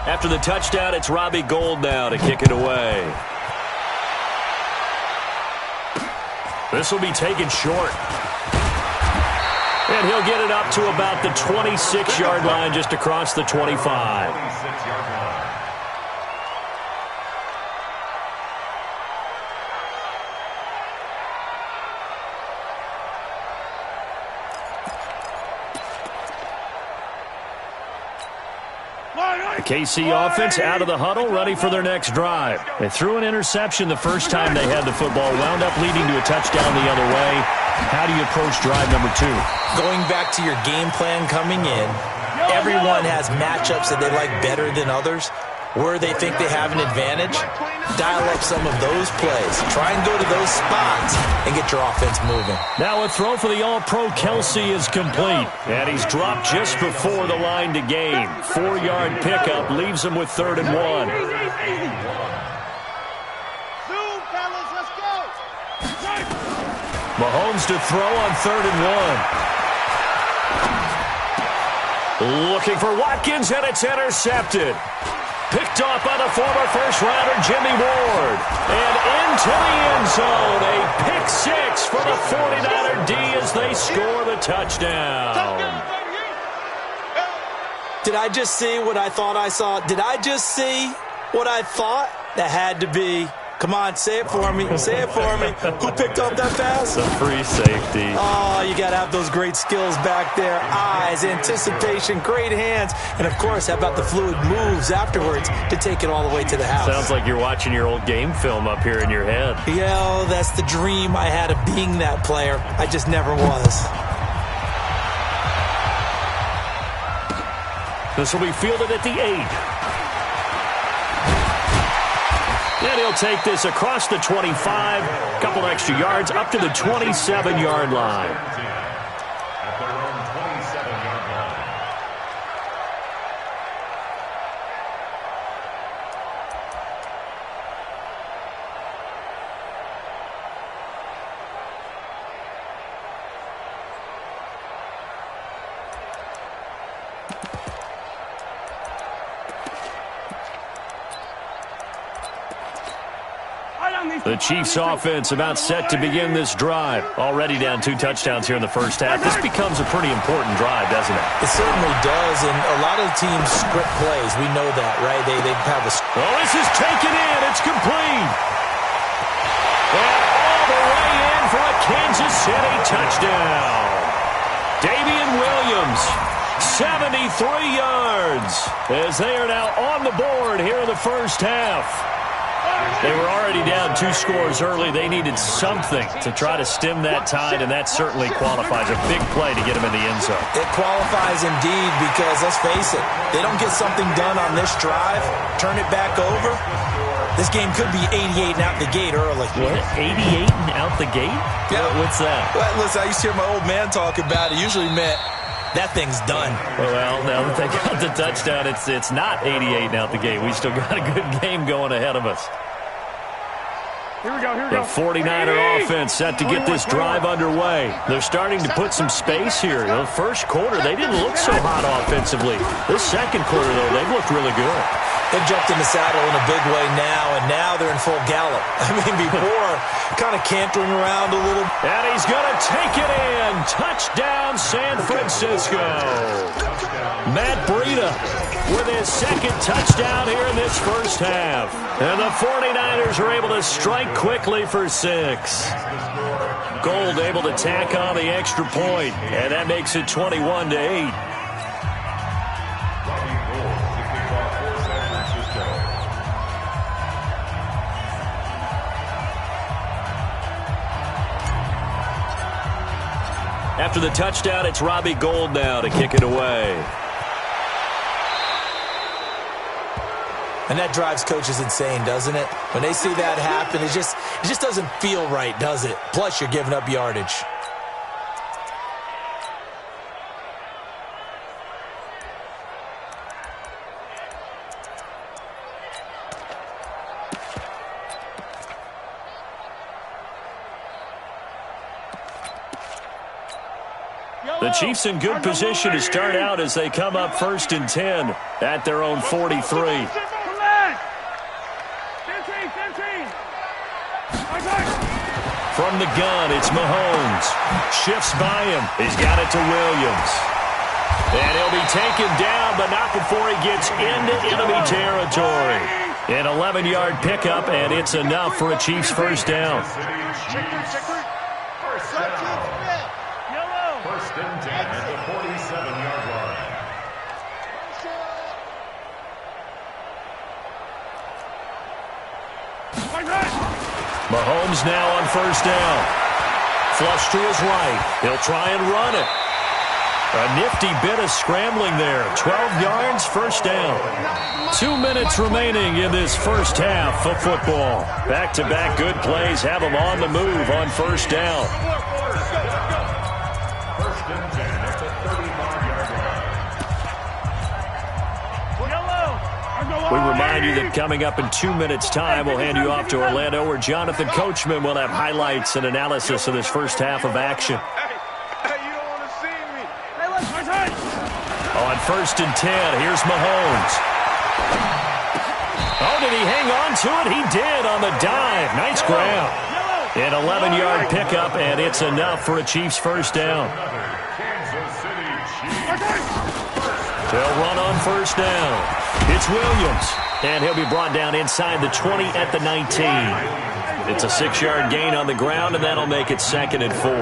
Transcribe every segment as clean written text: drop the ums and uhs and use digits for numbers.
After the touchdown, it's Robbie Gould now to kick it away. This will be taken short. And he'll get it up to about the 26-yard line, just across the 25. The KC offense out of the huddle, ready for their next drive. They threw an interception the first time they had the football, wound up leading to a touchdown the other way. How do you approach drive number 2? Going back to your game plan coming in, everyone has matchups that they like better than others. Where they think they have an advantage, dial up some of those plays. Try and go to those spots and get your offense moving. Now a throw for the All-Pro Kelsey is complete. And he's dropped just before the line to gain. 4-yard pickup leaves him with 3rd and 1. Mahomes to throw on 3rd and 1. Looking for Watkins, and it's intercepted. Picked off by the former first-rounder Jimmy Ward. And into the end zone. A pick 6 for the 49er D as they score the touchdown. Did I just see what I thought I saw? Did I just see what I thought? That had to be. Come on, say it for me. Say it for me. Who picked up that pass? The free safety. Oh, you got to have those great skills back there. Eyes, anticipation, great hands. And, of course, how about the fluid moves afterwards to take it all the way to the house? Sounds like you're watching your old game film up here in your head. Yeah, that's the dream I had of being that player. I just never was. This will be fielded at the 8. And he'll take this across the 25, a couple extra yards, up to the 27-yard line. The Chiefs offense about set to begin this drive. Already down 2 touchdowns here in the first half. This becomes a pretty important drive, doesn't it? It certainly does, and a lot of teams script plays. We know that, right? They have a... Oh, this is taken in. It's complete. And all the way in for a Kansas City touchdown. Damian Williams, 73 yards, as they are now on the board here in the first half. They were already down 2 scores early. They needed something to try to stem that tide, and that certainly qualifies. A big play to get them in the end zone. It qualifies indeed because, let's face it, they don't get something done on this drive, turn it back over, this game could be 88 and out the gate early. What? 88 and out the gate? Yeah. What's that? Well, listen, I used to hear my old man talk about it. Usually meant that thing's done. Well, now that they got the touchdown, it's not 88 and out the gate. We still got a good game going ahead of us. Here we go, The 49er offense set to get this drive underway. They're starting to put some space here. The first quarter, they didn't look so hot offensively. This second quarter, though, they've looked really good. They've jumped in the saddle in a big way now, and now they're in full gallop. I mean, before, kind of cantering around a little. And he's going to take it in. Touchdown, San Francisco. Matt Breida with his second touchdown here in this first half. And the 49ers are able to strike quickly for 6. Gould able to tack on the extra point, and that makes it 21-8. After the touchdown, it's Robbie Gould now to kick it away. And that drives coaches insane, doesn't it? When they see that happen, it just doesn't feel right, does it? Plus, you're giving up yardage. The Chiefs in good position to start out as they come up 1st and 10. at their own 43. From the gun, it's Mahomes. Shifts by him. He's got it to Williams. And he'll be taken down, but not before he gets into enemy territory. An 11-yard pickup, and it's enough for a Chiefs first down. First and 10 at the 47-yard line. Mahomes now on first down. Flush to his right. He'll try and run it. A nifty bit of scrambling there. 12 yards, first down. 2 minutes remaining in this first half of football. Back-to-back good plays have them on the move on first down. First and 10 at the 35-yard line. We remind you that coming up in 2 minutes' time, we'll hand you off to Orlando, where Jonathan Coachman will have highlights and analysis of this first half of action. On first and 10, here's Mahomes. Oh, did he hang on to it? He did on the dive. Nice grab. An 11-yard pickup, and it's enough for a Chiefs first down. They'll run on first down. It's Williams, and he'll be brought down inside the 20 at the 19. It's a 6-yard gain on the ground, and that'll make it 2nd and 4. A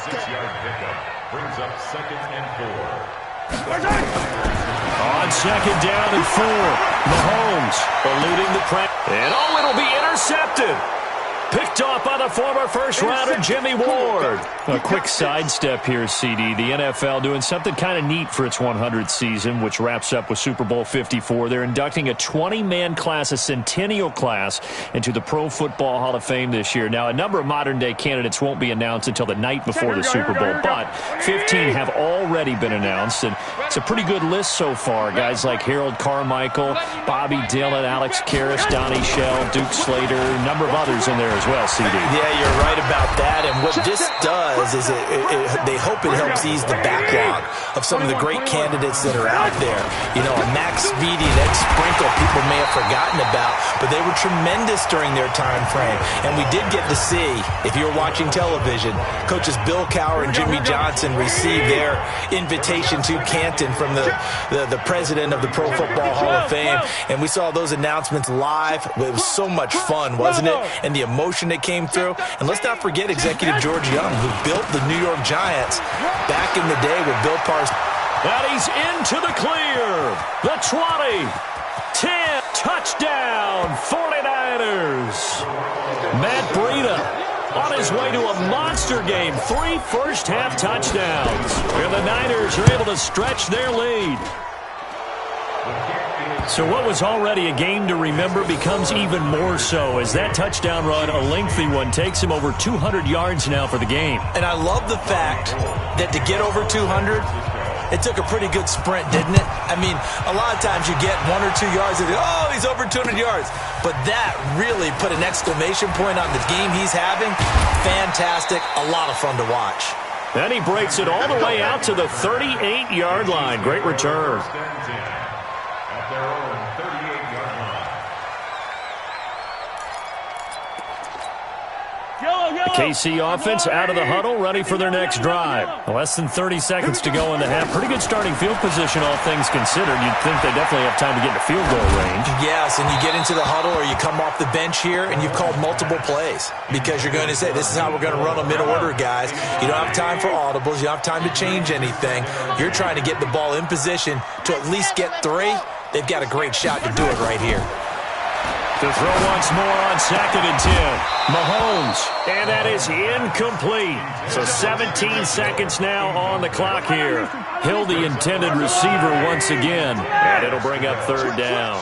6-yard pickup brings up 2nd and 4. On second down and 4, Mahomes eluding the press. And it'll be intercepted. Picked off by the former first-rounder Jimmy Ward. A quick sidestep here, CD. The NFL doing something kind of neat for its 100th season, which wraps up with Super Bowl 54. They're inducting a 20-man class, a centennial class, into the Pro Football Hall of Fame this year. Now, a number of modern-day candidates won't be announced until the night before the Super Bowl, but 15 have already been announced, and it's a pretty good list so far. Guys like Harold Carmichael, Bobby Dillon, Alex Karras, Donnie Shell, Duke Slater, a number of others in there as well, CD. Yeah, you're right about that. And what this does is they hope it helps ease the backlog of some of the great candidates that are out there. You know, Max Speedy, that Sprinkle, people may have forgotten about, but they were tremendous during their time frame. And we did get to see, if you're watching television, coaches Bill Cowher and Jimmy Johnson receive their invitation to Canton from the president of the Pro Football Hall of Fame. And we saw those announcements live. It was so much fun, wasn't it? And the emotion that came through. And let's not forget Executive George Young, who built the New York Giants back in the day with Bill Parcells. And he's into the clear. The 20, 10, touchdown, 49ers. Matt Breida on his way to a monster game. 3 first-half touchdowns. And the Niners are able to stretch their lead. So what was already a game to remember becomes even more so as that touchdown run, a lengthy one, takes him over 200 yards now for the game. And I love the fact that to get over 200, it took a pretty good sprint, didn't it? I mean, a lot of times you get 1 or 2 yards and oh, he's over 200 yards. But that really put an exclamation point on the game he's having. Fantastic. A lot of fun to watch. And he breaks it all the way out to the 38-yard line. Great return. Their own 38-yard line. The KC offense out of the huddle, ready for their next drive. Less than 30 seconds to go in the half. Pretty good starting field position, all things considered. You'd think they definitely have time to get into field goal range. Yes, and you get into the huddle or you come off the bench here and you've called multiple plays because you're going to say, this is how we're going to run them in order, guys. You don't have time for audibles. You don't have time to change anything. You're trying to get the ball in position to at least get 3. They've got a great shot to do it right here. To throw once more on 2nd and 10. Mahomes, and that is incomplete. So 17 seconds now on the clock here. Hill, the intended receiver once again, and it'll bring up 3rd down.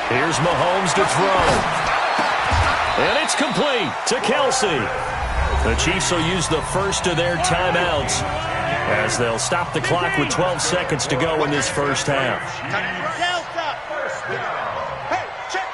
Here's Mahomes to throw. And it's complete to Kelsey. The Chiefs will use the first of their timeouts as they'll stop the clock with 12 seconds to go in this first half. Hey, check.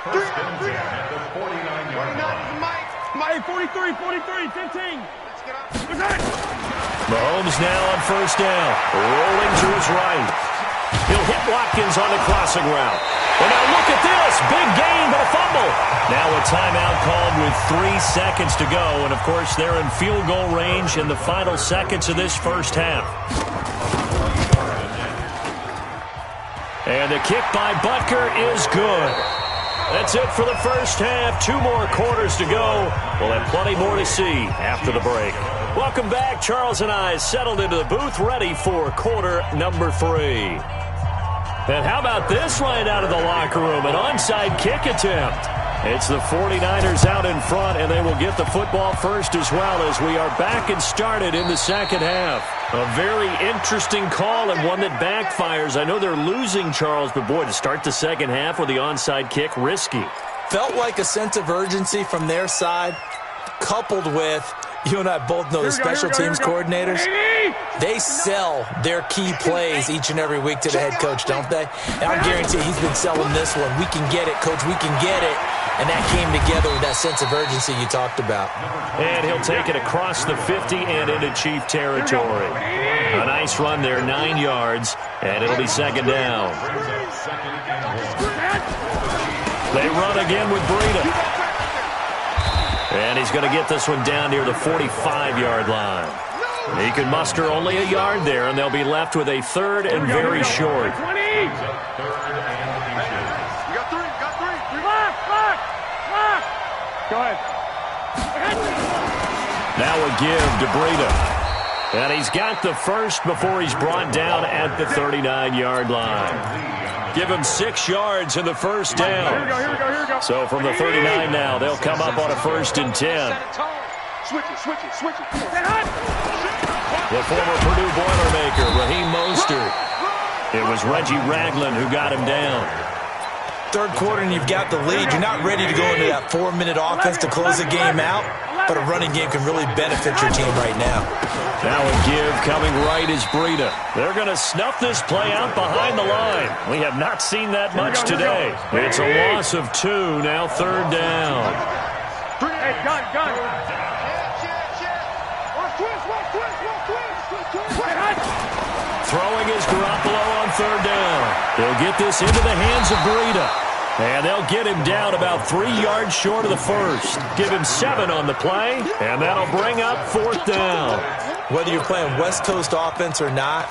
First and 10 at the 49-yard line. 43, 15. Mahomes now on first down, rolling to his right. He'll hit Watkins on the crossing route. And now look at this. Big gain, but a fumble. Now a timeout called with 3 seconds to go. And, of course, they're in field goal range in the final seconds of this first half. And the kick by Butker is good. That's it for the first half. 2 more quarters to go. We'll have plenty more to see after the break. Welcome back. Charles and I settled into the booth, ready for quarter number 3. And how about this right out of the locker room? An onside kick attempt. It's the 49ers out in front, and they will get the football first as well as we are back and started in the second half. A very interesting call and one that backfires. I know they're losing, Charles, but boy, to start the second half with the onside kick, risky. Felt like a sense of urgency from their side, coupled with, you and I both know the special teams coordinators. They sell their key plays each and every week to the head coach, don't they? And I guarantee he's been selling this one. We can get it, coach, we can get it. And that came together with that sense of urgency you talked about. And he'll take it across the 50 and into Chief territory. A nice run there, 9 yards, and it'll be second down. They run again with Breida. And he's going to get this one down near the 45-yard line. He can muster only a yard there, and they'll be left with a third and very short. Go ahead. Now a give to Breida. And he's got the first before he's brought down at the 39-yard line. Give him 6 yards in the first down. Here we go. So from the 39 now, they'll come up on a 1st and 10. Switch it. The former Purdue Boilermaker, Raheem Mostert. It was Reggie Ragland who got him down. Third quarter and you've got the lead. You're not ready to go into that 4-minute offense to close the game out, but a running game can really benefit your team right now. Now a give coming right is Breida. They're going to snuff this play out behind the line. We have not seen that much today. It's a loss of 2, now 3rd down. Hey, gun. Throwing is Garoppolo on 3rd down. They'll get this into the hands of Breida. And they'll get him down about 3 yards short of the first. Give him 7 on the play, and that'll bring up 4th down. Whether you're playing West Coast offense or not,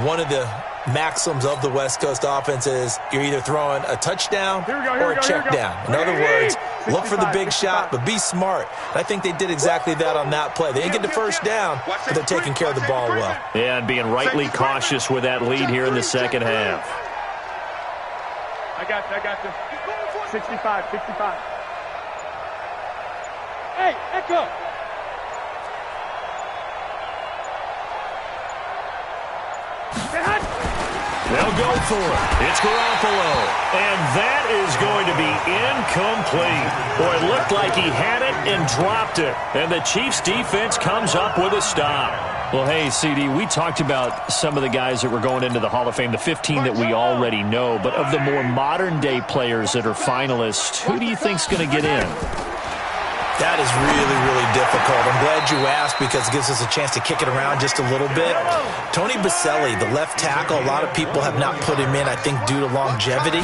one of the maxims of the West Coast offense is you're either throwing a touchdown or a check down. In other words, look for the big shot, but be smart. And I think they did exactly that on that play. They didn't get the first down, but they're taking care of the ball well. Yeah, and being rightly cautious with that lead here in the second half. I got you. 65. Hey, Echo. They'll go for it. It's Garoppolo. And that is going to be incomplete. Boy, it looked like he had it and dropped it. And the Chiefs defense comes up with a stop. Well, hey, CD, we talked about some of the guys that were going into the Hall of Fame, the 15 that we already know. But of the more modern-day players that are finalists, who do you think's going to get in? That is really, really difficult. I'm glad you asked because it gives us a chance to kick it around just a little bit. Tony Baselli, the left tackle, a lot of people have not put him in, I think, due to longevity.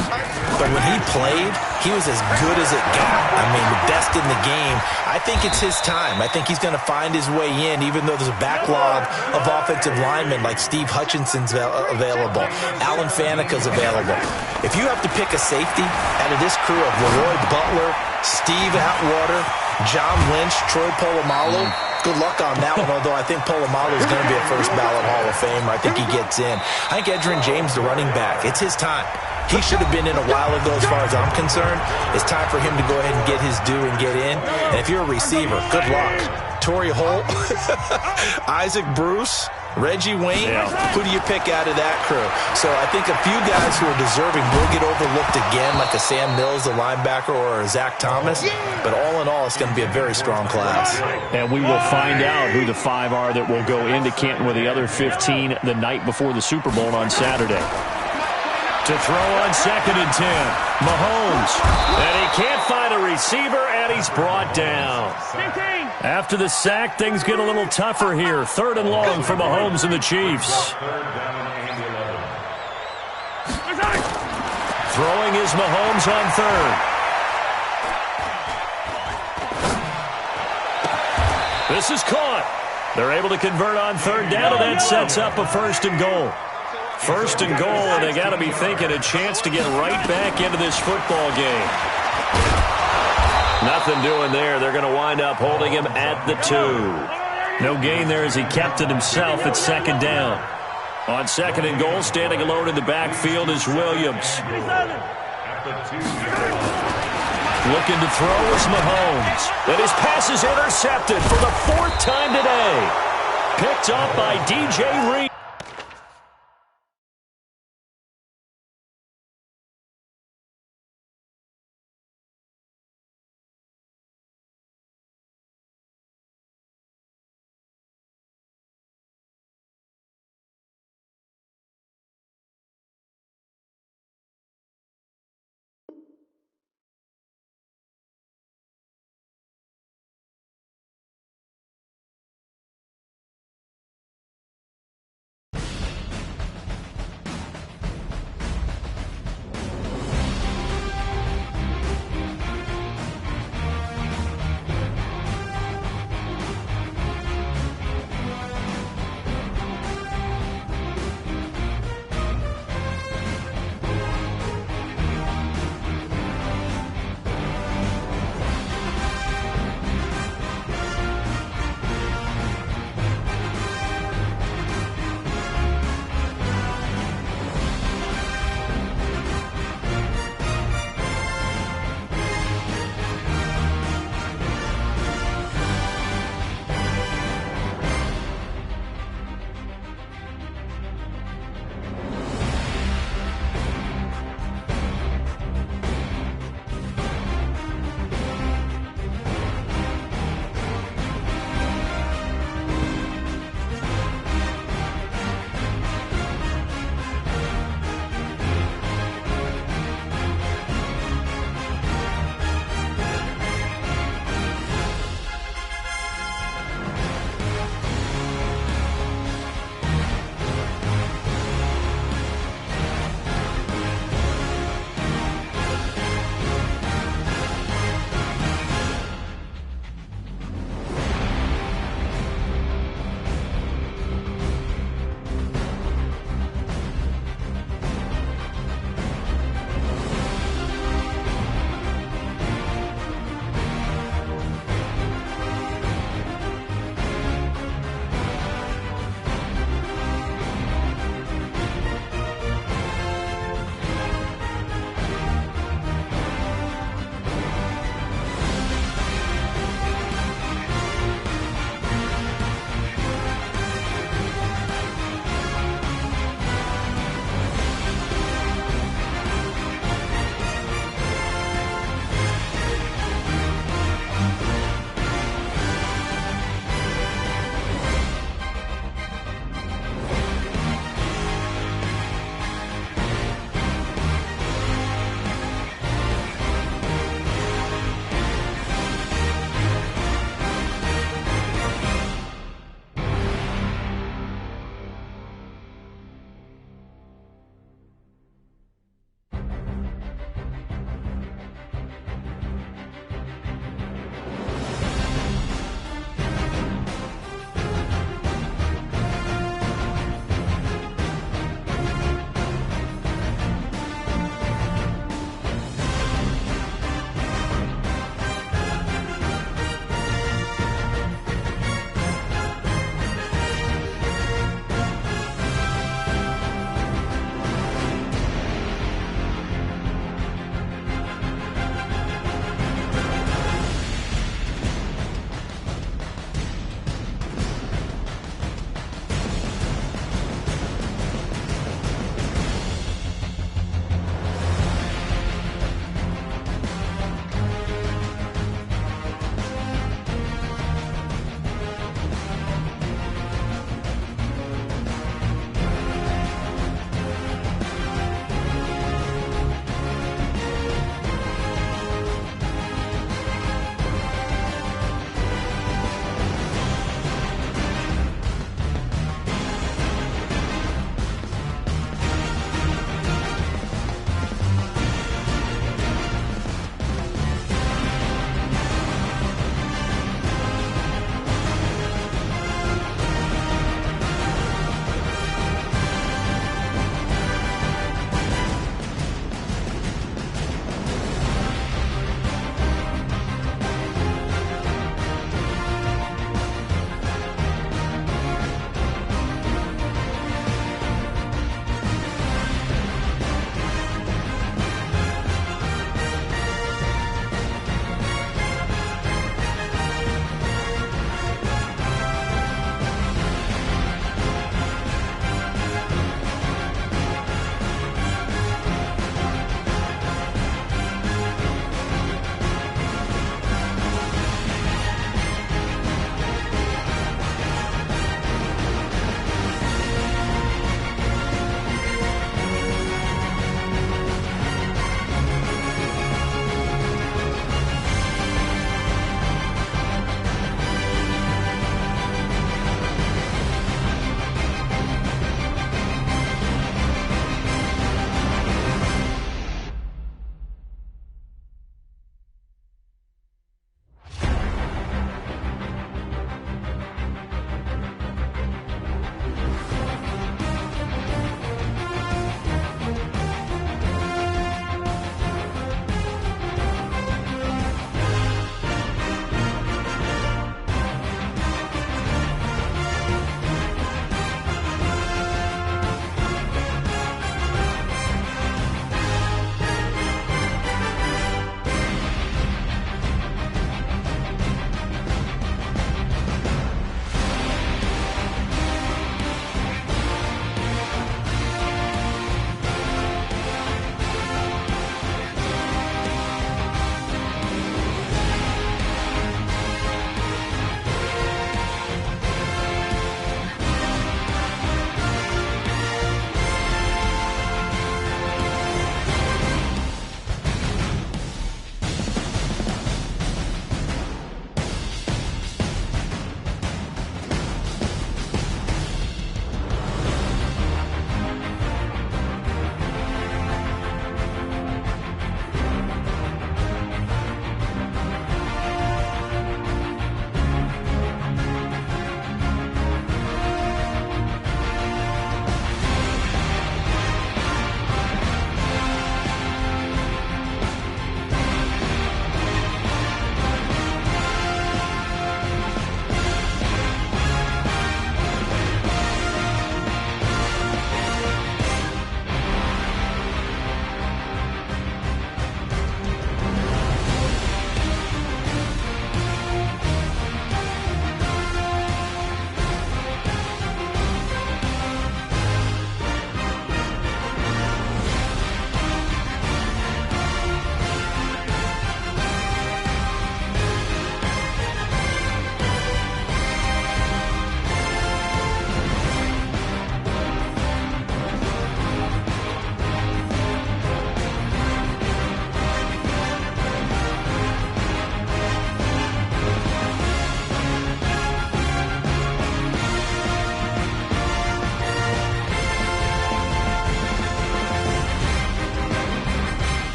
But when he played, he was as good as it got. I mean, the best in the game. I think it's his time. I think he's going to find his way in, even though there's a backlog of offensive linemen like Steve Hutchinson's available. Alan Faneca's available. If you have to pick a safety out of this crew of Leroy Butler, Steve Atwater, John Lynch, Troy Polamalu, good luck on that one, although I think Polamalu is going to be a first-ballot Hall of Famer. I think he gets in. I think Edgerrin James, the running back, it's his time. He should have been in a while ago as far as I'm concerned. It's time for him to go ahead and get his due and get in. And if you're a receiver, good luck. Torrey Holt, Isaac Bruce, Reggie Wayne, who do you pick out of that crew? So I think a few guys who are deserving will get overlooked again, like a Sam Mills, the linebacker, or a Zach Thomas. But all in all, it's going to be a very strong class. And we will find out who the 5 are that will go into Canton with the other 15 the night before the Super Bowl on Saturday. To throw on 2nd and 10. Mahomes. And he can't find a receiver, and he's brought down. After the sack, things get a little tougher here. 3rd and long for Mahomes and the Chiefs. Throwing is Mahomes on 3rd. This is caught. They're able to convert on 3rd down, and that sets up a 1st and goal. 1st and goal, and they got to be thinking a chance to get right back into this football game. Nothing doing there. They're going to wind up holding him at the 2. No gain there as he kept it himself at 2nd down. On 2nd and goal, standing alone in the backfield is Williams. Looking to throw is Mahomes. And his pass is intercepted for the 4th time today. Picked up by DJ Reed.